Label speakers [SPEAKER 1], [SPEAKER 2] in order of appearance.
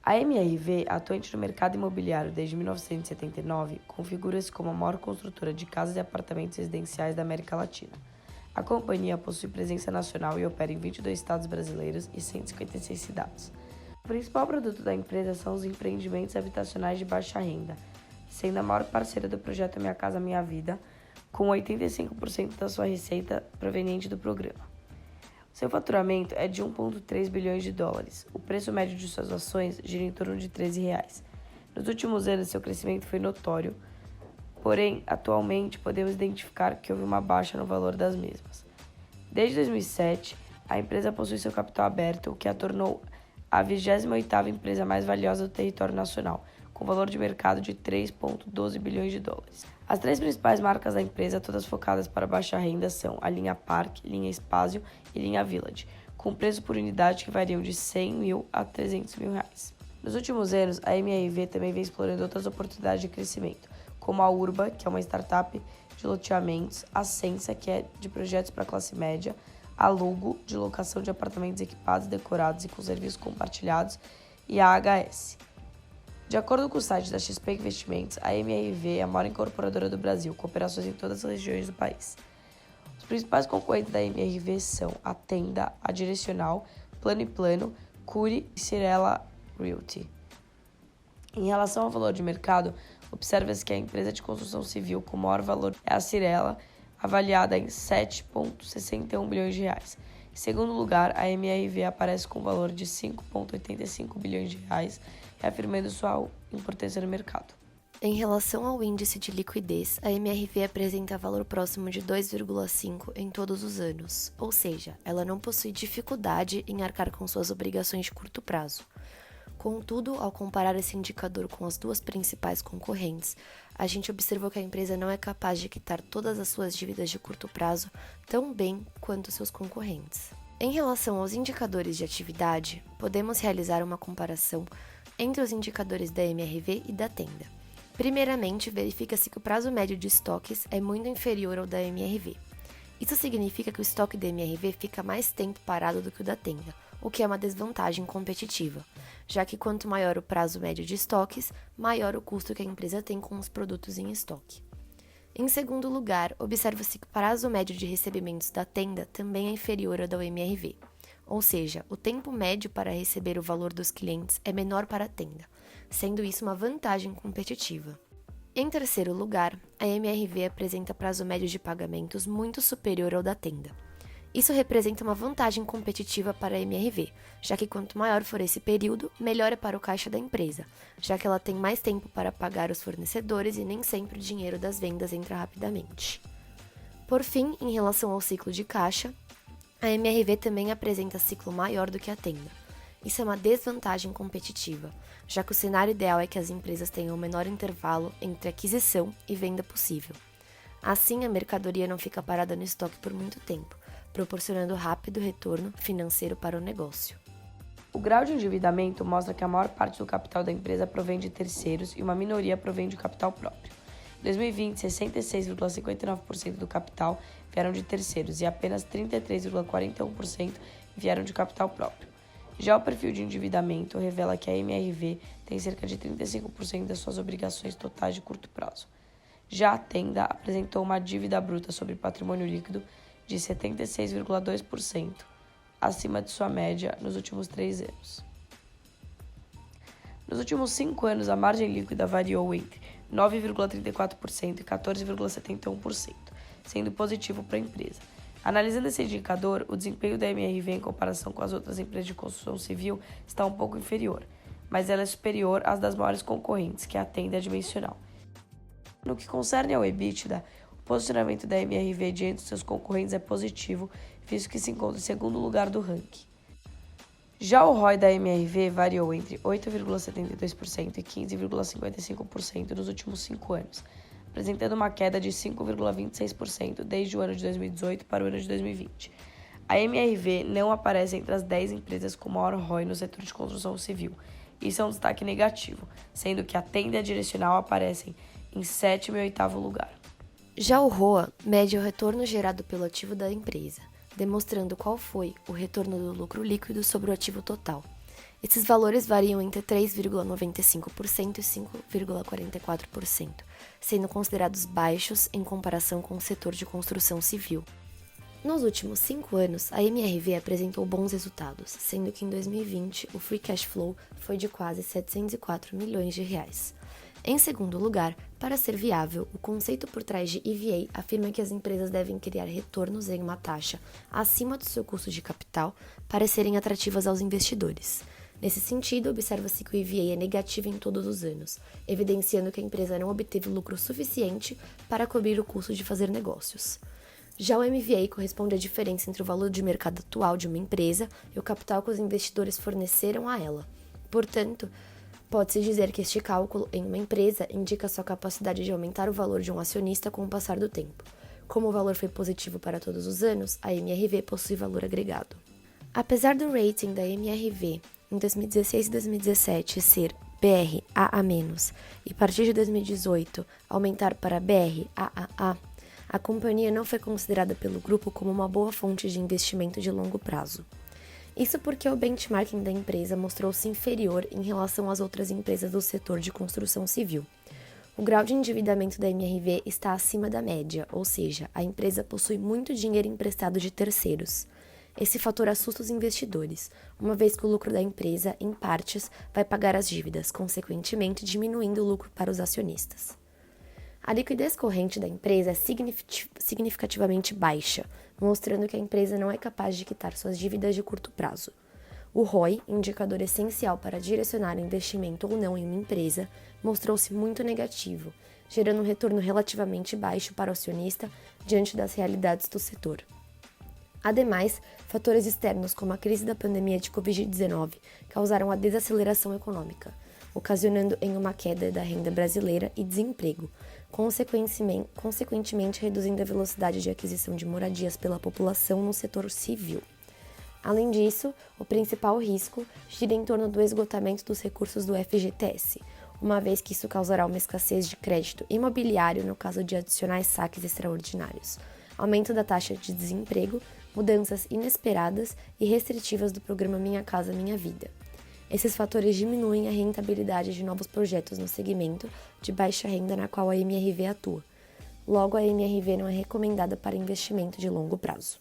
[SPEAKER 1] A MRV, atuante no mercado imobiliário desde 1979, configura-se como a maior construtora de casas e apartamentos residenciais da América Latina. A companhia possui presença nacional e opera em 22 estados brasileiros e 156 cidades. O principal produto da empresa são os empreendimentos habitacionais de baixa renda, sendo a maior parceira do projeto Minha Casa Minha Vida, com 85% da sua receita proveniente do programa. Seu faturamento é de 1,3 bilhões de dólares. O preço médio de suas ações gira em torno de R$ 13. Nos últimos anos, seu crescimento foi notório, porém, atualmente, podemos identificar que houve uma baixa no valor das mesmas. Desde 2007, a empresa possui seu capital aberto, o que a tornou a 28ª empresa mais valiosa do território nacional, com valor de mercado de 3,12 bilhões de dólares. As três principais marcas da empresa, todas focadas para baixa renda, são a linha Park, linha Espaço e linha Village, com preço por unidade que variam de 100 mil a 300 mil reais. Nos últimos anos, a MRV também vem explorando outras oportunidades de crescimento, como a Urba, que é uma startup de loteamentos, a Sensa, que é de projetos para classe média, a Lugo, de locação de apartamentos equipados, decorados e com serviços compartilhados, e a HS. De acordo com o site da XP Investimentos, a MRV é a maior incorporadora do Brasil, com operações em todas as regiões do país. Os principais concorrentes da MRV são a Tenda, a Direcional, Plano e Plano, Cury e Cirela Realty. Em relação ao valor de mercado, observa-se que a empresa de construção civil com maior valor é a Cirela, avaliada em 7,61 bilhões de reais. Em segundo lugar, a MRV aparece com valor de 5,85 bilhões de reais, reafirmando sua importância no mercado.
[SPEAKER 2] Em relação ao índice de liquidez, a MRV apresenta valor próximo de 2,5 em todos os anos, ou seja, ela não possui dificuldade em arcar com suas obrigações de curto prazo. Contudo, ao comparar esse indicador com as duas principais concorrentes, a gente observou que a empresa não é capaz de quitar todas as suas dívidas de curto prazo tão bem quanto seus concorrentes. Em relação aos indicadores de atividade, podemos realizar uma comparação entre os indicadores da MRV e da Tenda. Primeiramente, verifica-se que o prazo médio de estoques é muito inferior ao da MRV. Isso significa que o estoque da MRV fica mais tempo parado do que o da Tenda, o que é uma desvantagem competitiva, já que quanto maior o prazo médio de estoques, maior o custo que a empresa tem com os produtos em estoque. Em segundo lugar, observa-se que o prazo médio de recebimentos da Tenda também é inferior ao da MRV, ou seja, o tempo médio para receber o valor dos clientes é menor para a Tenda, sendo isso uma vantagem competitiva. Em terceiro lugar, a MRV apresenta prazo médio de pagamentos muito superior ao da Tenda. Isso representa uma vantagem competitiva para a MRV, já que quanto maior for esse período, melhor é para o caixa da empresa, já que ela tem mais tempo para pagar os fornecedores e nem sempre o dinheiro das vendas entra rapidamente. Por fim, em relação ao ciclo de caixa, a MRV também apresenta ciclo maior do que a Tenda. Isso é uma desvantagem competitiva, já que o cenário ideal é que as empresas tenham o menor intervalo entre aquisição e venda possível. Assim, a mercadoria não fica parada no estoque por muito tempo, proporcionando rápido retorno financeiro para o negócio.
[SPEAKER 1] O grau de endividamento mostra que a maior parte do capital da empresa provém de terceiros e uma minoria provém de capital próprio. Em 2020, 66,59% do capital vieram de terceiros e apenas 33,41% vieram de capital próprio. Já o perfil de endividamento revela que a MRV tem cerca de 35% das suas obrigações totais de curto prazo. Já a Tenda apresentou uma dívida bruta sobre patrimônio líquido de 76,2%, acima de sua média nos últimos 3 anos. Nos últimos 5 anos, a margem líquida variou entre 9,34% e 14,71%, sendo positivo para a empresa. Analisando esse indicador, o desempenho da MRV em comparação com as outras empresas de construção civil está um pouco inferior, mas ela é superior às das maiores concorrentes, que é a Tenda dimensional. No que concerne ao EBITDA, o posicionamento da MRV diante dos seus concorrentes é positivo, visto que se encontra em segundo lugar do ranking. Já o ROI da MRV variou entre 8,72% e 15,55% nos últimos 5 anos, apresentando uma queda de 5,26% desde o ano de 2018 para o ano de 2020. A MRV não aparece entre as 10 empresas com maior ROI no setor de construção civil. Isso é um destaque negativo, sendo que a Tenda e a Direcional aparecem em 7º e 8º lugar.
[SPEAKER 2] Já o ROA mede o retorno gerado pelo ativo da empresa, demonstrando qual foi o retorno do lucro líquido sobre o ativo total. Esses valores variam entre 3,95% e 5,44%, sendo considerados baixos em comparação com o setor de construção civil. Nos últimos 5 anos, a MRV apresentou bons resultados, sendo que em 2020 o Free Cash Flow foi de quase 704 milhões de reais. Em segundo lugar, para ser viável, o conceito por trás de EVA afirma que as empresas devem criar retornos em uma taxa acima do seu custo de capital para serem atrativas aos investidores. Nesse sentido, observa-se que o EVA é negativo em todos os anos, evidenciando que a empresa não obteve lucro suficiente para cobrir o custo de fazer negócios. Já o MVA corresponde à diferença entre o valor de mercado atual de uma empresa e o capital que os investidores forneceram a ela. Portanto, pode-se dizer que este cálculo em uma empresa indica sua capacidade de aumentar o valor de um acionista com o passar do tempo. Como o valor foi positivo para todos os anos, a MRV possui valor agregado. Apesar do rating da MRV em 2016 e 2017 ser BR-AA- e a partir de 2018 aumentar para BR-AAA, a companhia não foi considerada pelo grupo como uma boa fonte de investimento de longo prazo. Isso porque o benchmarking da empresa mostrou-se inferior em relação às outras empresas do setor de construção civil. O grau de endividamento da MRV está acima da média, ou seja, a empresa possui muito dinheiro emprestado de terceiros. Esse fator assusta os investidores, uma vez que o lucro da empresa, em partes, vai pagar as dívidas, consequentemente diminuindo o lucro para os acionistas. A liquidez corrente da empresa é significativamente baixa, mostrando que a empresa não é capaz de quitar suas dívidas de curto prazo. O ROI, indicador essencial para direcionar o investimento ou não em uma empresa, mostrou-se muito negativo, gerando um retorno relativamente baixo para o acionista diante das realidades do setor. Ademais, fatores externos como a crise da pandemia de Covid-19 causaram a desaceleração econômica, ocasionando em uma queda da renda brasileira e desemprego, consequentemente reduzindo a velocidade de aquisição de moradias pela população no setor civil. Além disso, o principal risco gira em torno do esgotamento dos recursos do FGTS, uma vez que isso causará uma escassez de crédito imobiliário no caso de adicionais saques extraordinários, aumento da taxa de desemprego, mudanças inesperadas e restritivas do programa Minha Casa Minha Vida. Esses fatores diminuem a rentabilidade de novos projetos no segmento de baixa renda na qual a MRV atua. Logo, a MRV não é recomendada para investimento de longo prazo.